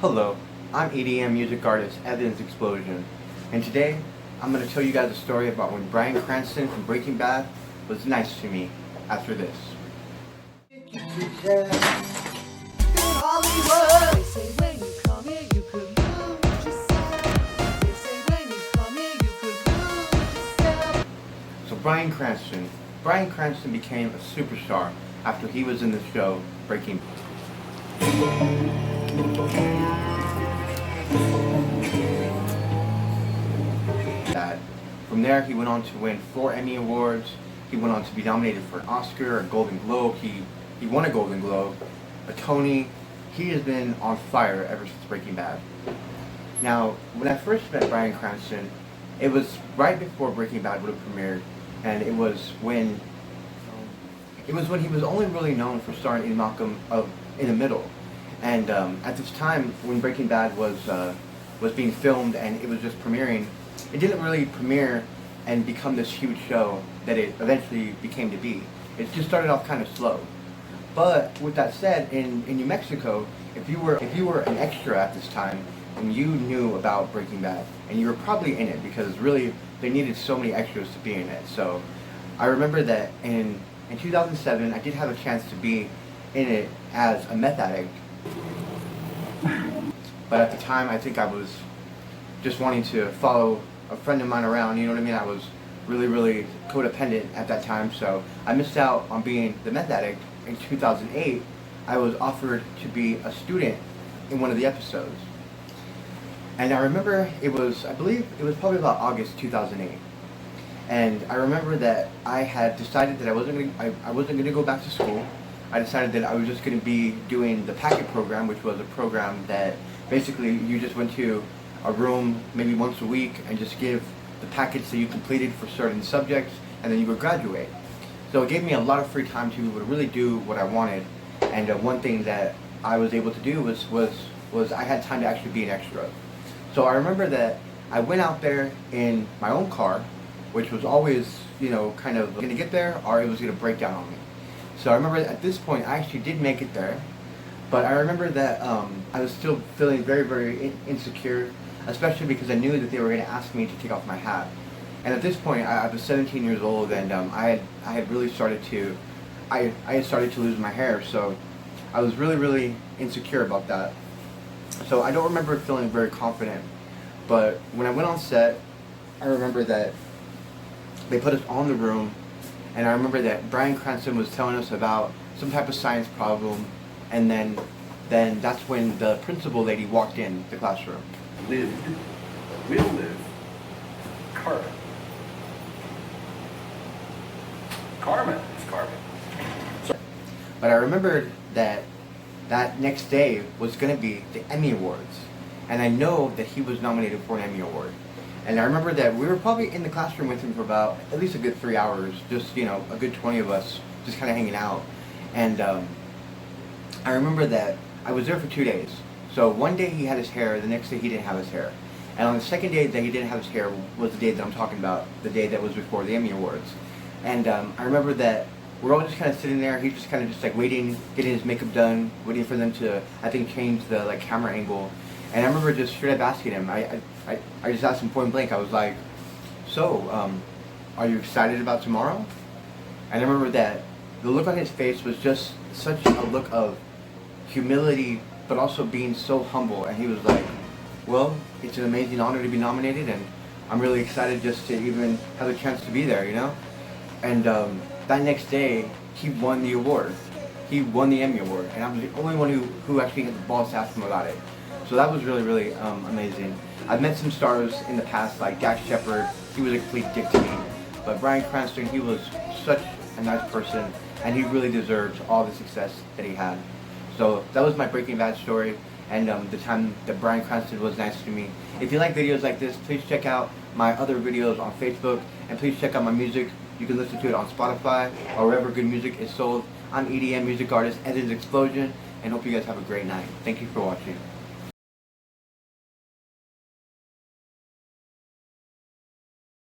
Hello, I'm EDM music artist Evan's Explosion, and today I'm going to tell you guys a story about when Bryan Cranston from Breaking Bad was nice to me after this. So Bryan Cranston became a superstar after he was in the show Breaking Bad. From there, he went on to win 4 Emmy Awards. He went on to be nominated for an Oscar, a Golden Globe. He won a Golden Globe, a Tony. He has been on fire ever since Breaking Bad. Now, when I first met Bryan Cranston, it was right before Breaking Bad would have premiered, and it was when he was only really known for starring in Malcolm in the Middle. And at this time, when Breaking Bad was being filmed and it was just premiering, it didn't really premiere and become this huge show that it eventually became to be. It just started off kind of slow. But with that said, in New Mexico, if you were an extra at this time and you knew about Breaking Bad, and you were probably in it because really they needed so many extras to be in it. So I remember that in 2007, I did have a chance to be in it as a meth addict. But at the time, I think I was just wanting to follow a friend of mine around, you know what I mean? I was really codependent at that time, so I missed out on being the meth addict. In 2008, I was offered to be a student in one of the episodes. And I remember I believe it was probably about August 2008. And I remember that I had decided that I wasn't going to go back to school. I decided that I was just going to be doing the packet program, which was a program that basically you just went to a room maybe once a week and just give the packets that you completed for certain subjects, and then you would graduate. So it gave me a lot of free time to be able to really do what I wanted. And one thing that I was able to do was I had time to actually be an extra. So I remember that I went out there in my own car, which was always, kind of going to get there or it was going to break down on me. So I remember at this point I actually did make it there, but I remember that I was still feeling very insecure, especially because I knew that they were going to ask me to take off my hat. And at this point I was 17 years old, and I had really started to lose my hair, so I was really insecure about that. So I don't remember feeling very confident, but when I went on set, I remember that they put us on the room, and I remember that Bryan Cranston was telling us about some type of science problem, and then that's when the principal lady walked in the classroom. Will live carbon. Carbon is carbon. But I remembered that next day was going to be the Emmy Awards, and I know that he was nominated for an Emmy Award. And I remember that we were probably in the classroom with him for about at least a good 3 hours, just, a good 20 of us just kind of hanging out. And I remember that I was there for 2 days. So one day he had his hair, the next day he didn't have his hair. And on the second day that he didn't have his hair was the day that I'm talking about, the day that was before the Emmy Awards. And I remember that we're all just kind of sitting there, he's just kind of just like waiting, getting his makeup done, waiting for them to, I think, change the camera angle. And I remember just straight up asking him, I just asked him point blank, I was like, so, are you excited about tomorrow? And I remember that the look on his face was just such a look of humility, but also being so humble. And he was like, well, it's an amazing honor to be nominated, and I'm really excited just to even have a chance to be there, And that next day, he won the award. He won the Emmy Award, and I was the only one who actually had the balls to ask him about it. So that was really amazing. I've met some stars in the past, like Dax Shepard. He was a complete dick to me. But Bryan Cranston, he was such a nice person, and he really deserves all the success that he had. So that was my Breaking Bad story, and the time that Bryan Cranston was nice to me. If you like videos like this, please check out my other videos on Facebook, and please check out my music. You can listen to it on Spotify or wherever good music is sold. I'm EDM music artist Evan's Explosion, and hope you guys have a great night. Thank you for watching.